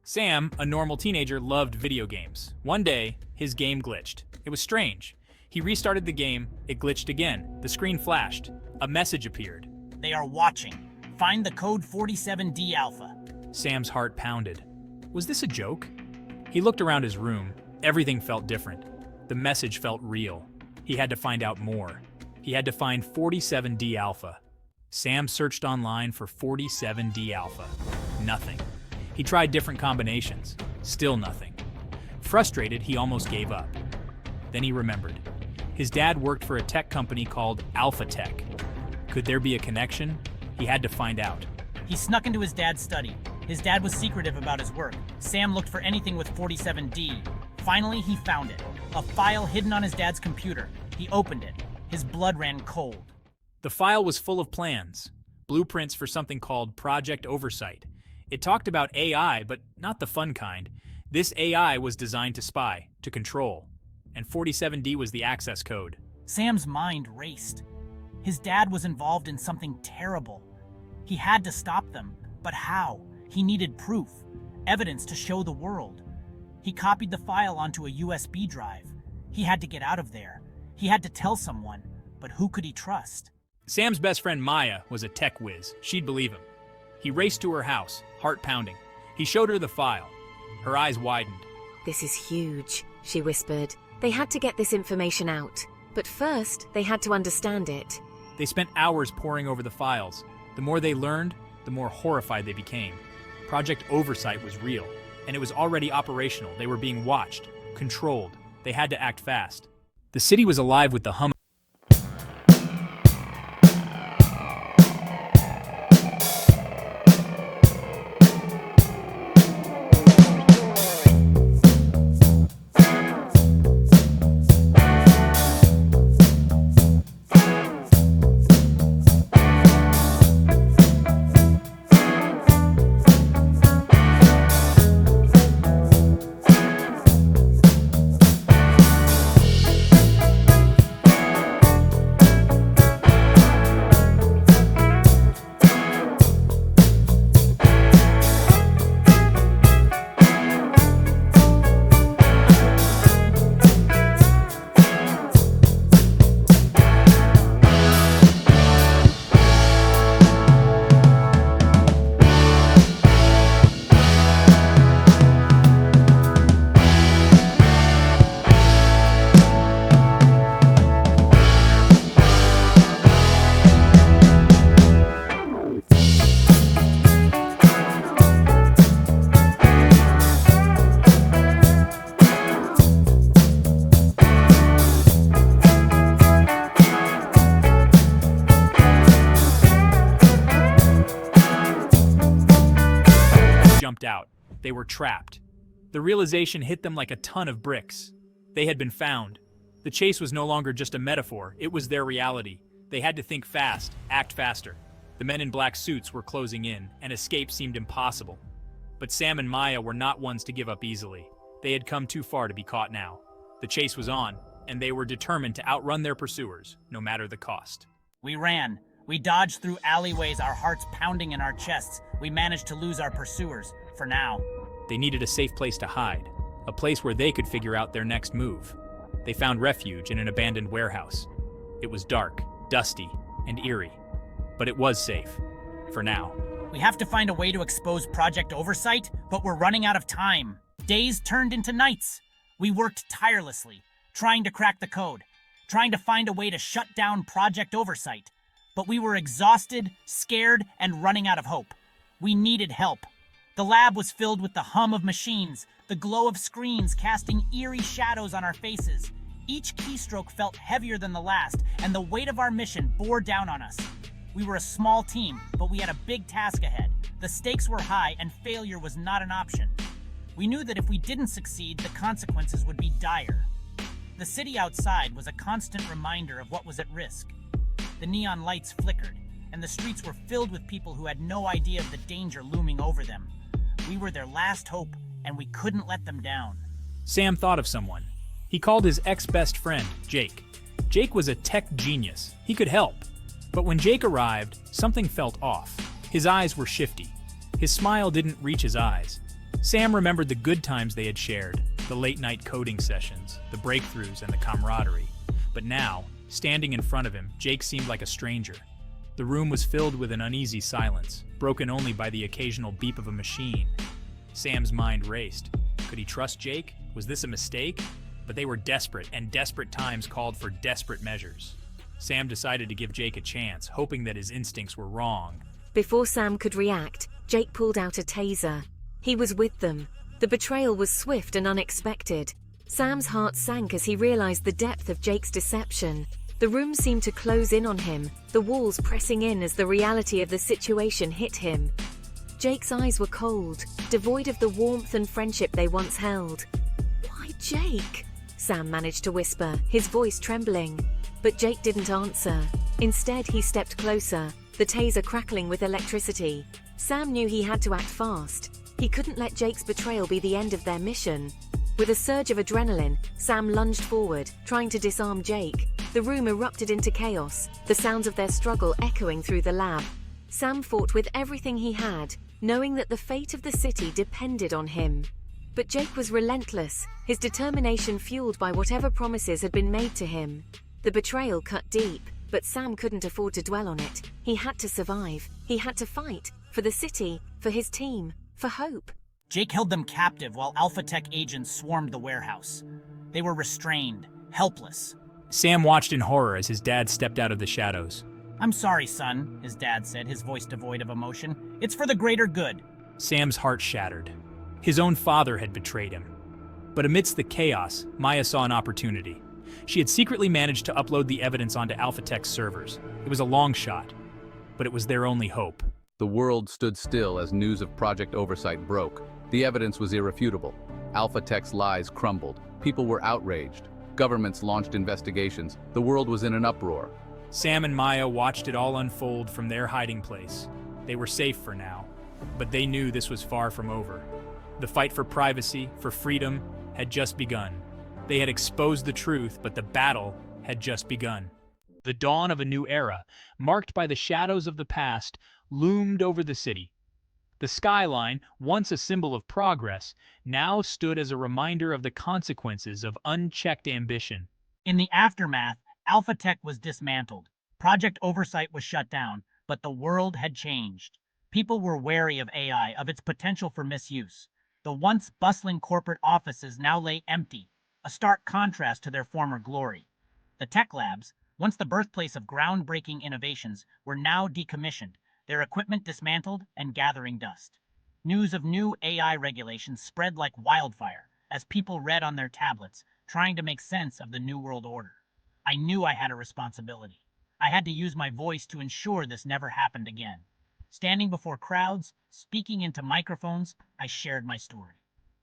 Sam, a normal teenager, loved video games. One day, his game glitched. It was strange. He restarted the game, it glitched again. The screen flashed. A message appeared. They are watching. Find the code 47D Alpha. Sam's heart pounded. Was this a joke? He looked around his room. Everything felt different. The message felt real. He had to find out more. He had to find 47D Alpha. Sam searched online for 47D Alpha. Nothing. He tried different combinations. Still nothing. Frustrated, he almost gave up. Then he remembered. His dad worked for a tech company called Alpha Tech. Could there be a connection? He had to find out. He snuck into his dad's study. His dad was secretive about his work. Sam looked for anything with 47D. Finally, he found it. A file hidden on his dad's computer. He opened it. His blood ran cold. The file was full of plans, blueprints for something called Project Oversight. It talked about AI, but not the fun kind. This AI was designed to spy, to control, and 47D was the access code. Sam's mind raced. His dad was involved in something terrible. He had to stop them, but how? He needed proof, evidence to show the world. He copied the file onto a USB drive. He had to get out of there. He had to tell someone, but who could he trust? Sam's best friend Maya was a tech whiz. She'd believe him. He raced to her house, heart pounding. He showed her the file. Her eyes widened. "This is huge," she whispered. "They had to get this information out. But first, they had to understand it." They spent hours poring over the files. The more they learned, the more horrified they became. Project Oversight was real, and it was already operational. They were being watched, controlled. They had to act fast. The city was alive with the hum. Out. They were trapped. The realization hit them like a ton of bricks. They had been found. The chase was no longer just a metaphor, it was their reality. They had to think fast, act faster. The men in black suits were closing in, and escape seemed impossible. But Sam and Maya were not ones to give up easily. They had come too far to be caught now. The chase was on, and they were determined to outrun their pursuers, no matter the cost. We ran. We dodged through alleyways, our hearts pounding in our chests. We managed to lose our pursuers. For now. They needed a safe place to hide, a place where they could figure out their next move. They found refuge in an abandoned warehouse. It was dark, dusty, and eerie, but it was safe. For now. We have to find a way to expose Project Oversight, but we're running out of time. Days turned into nights. We worked tirelessly, trying to crack the code, trying to find a way to shut down Project Oversight. But we were exhausted, scared, and running out of hope. We needed help. The lab was filled with the hum of machines, the glow of screens casting eerie shadows on our faces. Each keystroke felt heavier than the last, and the weight of our mission bore down on us. We were a small team, but we had a big task ahead. The stakes were high, and failure was not an option. We knew that if we didn't succeed, the consequences would be dire. The city outside was a constant reminder of what was at risk. The neon lights flickered, and the streets were filled with people who had no idea of the danger looming over them. We were their last hope, and we couldn't let them down. Sam thought of someone. He called his ex-best friend, Jake. Jake was a tech genius. He could help. But when Jake arrived, something felt off. His eyes were shifty. His smile didn't reach his eyes. Sam remembered the good times they had shared, the late-night coding sessions, the breakthroughs, and the camaraderie. But now, standing in front of him, Jake seemed like a stranger. The room was filled with an uneasy silence, broken only by the occasional beep of a machine. Sam's mind raced. Could he trust Jake? Was this a mistake? But they were desperate, and desperate times called for desperate measures. Sam decided to give Jake a chance, hoping that his instincts were wrong. Before Sam could react, Jake pulled out a taser. He was with them. The betrayal was swift and unexpected. Sam's heart sank as he realized the depth of Jake's deception. The room seemed to close in on him, the walls pressing in as the reality of the situation hit him. Jake's eyes were cold, devoid of the warmth and friendship they once held. "Why, Jake?" Sam managed to whisper, his voice trembling. But Jake didn't answer. Instead, he stepped closer, the taser crackling with electricity. Sam knew he had to act fast. He couldn't let Jake's betrayal be the end of their mission. With a surge of adrenaline, Sam lunged forward, trying to disarm Jake. The room erupted into chaos, the sounds of their struggle echoing through the lab. Sam fought with everything he had, knowing that the fate of the city depended on him. But Jake was relentless, his determination fueled by whatever promises had been made to him. The betrayal cut deep, but Sam couldn't afford to dwell on it. He had to survive. He had to fight. For the city, for his team, for hope. Jake held them captive while Alpha Tech agents swarmed the warehouse. They were restrained, helpless. Sam watched in horror as his dad stepped out of the shadows. "I'm sorry, son," his dad said, his voice devoid of emotion. "It's for the greater good." Sam's heart shattered. His own father had betrayed him. But amidst the chaos, Maya saw an opportunity. She had secretly managed to upload the evidence onto Alpha Tech's servers. It was a long shot, but it was their only hope. The world stood still as news of Project Oversight broke. The evidence was irrefutable. Alpha Tech's lies crumbled. People were outraged. Governments launched investigations. The world was in an uproar. Sam and Maya watched it all unfold from their hiding place. They were safe for now, but they knew this was far from over. The fight for privacy, for freedom, had just begun. They had exposed the truth, but the battle had just begun. The dawn of a new era, marked by the shadows of the past, loomed over the city. The skyline, once a symbol of progress, now stood as a reminder of the consequences of unchecked ambition. In the aftermath, Alpha Tech was dismantled. Project Oversight was shut down, but the world had changed. People were wary of AI, of its potential for misuse. The once bustling corporate offices now lay empty, a stark contrast to their former glory. The tech labs, once the birthplace of groundbreaking innovations, were now decommissioned, their equipment dismantled and gathering dust. News of new AI regulations spread like wildfire as people read on their tablets, trying to make sense of the New World Order. I knew I had a responsibility. I had to use my voice to ensure this never happened again. Standing before crowds, speaking into microphones, I shared my story.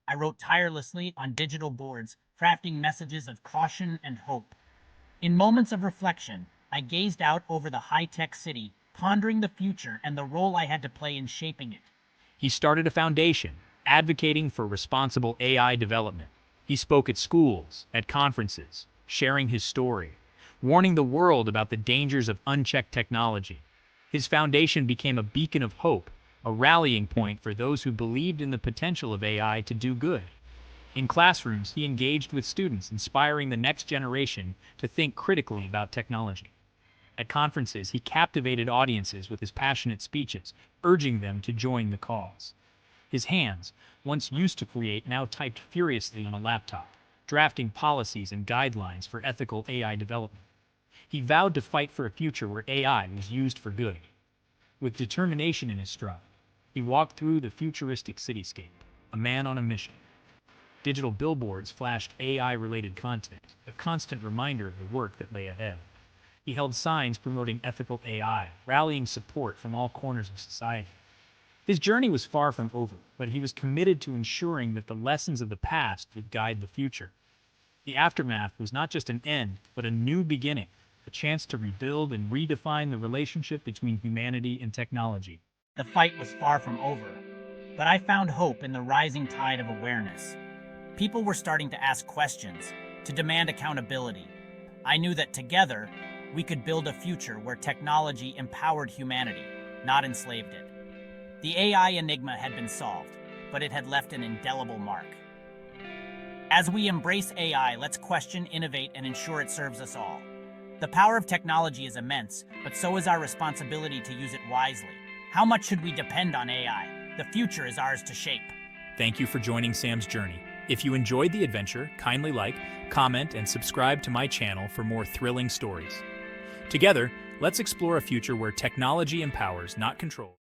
I wrote tirelessly on digital boards, crafting messages of caution and hope. In moments of reflection, I gazed out over the high-tech city, pondering the future and the role I had to play in shaping it. He started a foundation, advocating for responsible AI development. He spoke at schools, at conferences, sharing his story, warning the world about the dangers of unchecked technology. His foundation became a beacon of hope, a rallying point for those who believed in the potential of AI to do good. In classrooms, he engaged with students, inspiring the next generation to think critically about technology. At conferences, he captivated audiences with his passionate speeches, urging them to join the cause. His hands, once used to create, now typed furiously on a laptop, drafting policies and guidelines for ethical AI development. He vowed to fight for a future where AI was used for good. With determination in his stride, he walked through the futuristic cityscape, a man on a mission. Digital billboards flashed AI-related content, a constant reminder of the work that lay ahead. He held signs promoting ethical AI, rallying support from all corners of society. His journey was far from over, but he was committed to ensuring that the lessons of the past would guide the future. The aftermath was not just an end, but a new beginning, a chance to rebuild and redefine the relationship between humanity and technology. The fight was far from over, but I found hope in the rising tide of awareness. People were starting to ask questions, to demand accountability. I knew that together, we could build a future where technology empowered humanity, not enslaved it. The AI enigma had been solved, but it had left an indelible mark. As we embrace AI, let's question, innovate, and ensure it serves us all. The power of technology is immense, but so is our responsibility to use it wisely. How much should we depend on AI? The future is ours to shape. Thank you for joining Sam's journey. If you enjoyed the adventure, kindly like, comment, and subscribe to my channel for more thrilling stories. Together, let's explore a future where technology empowers, not controls.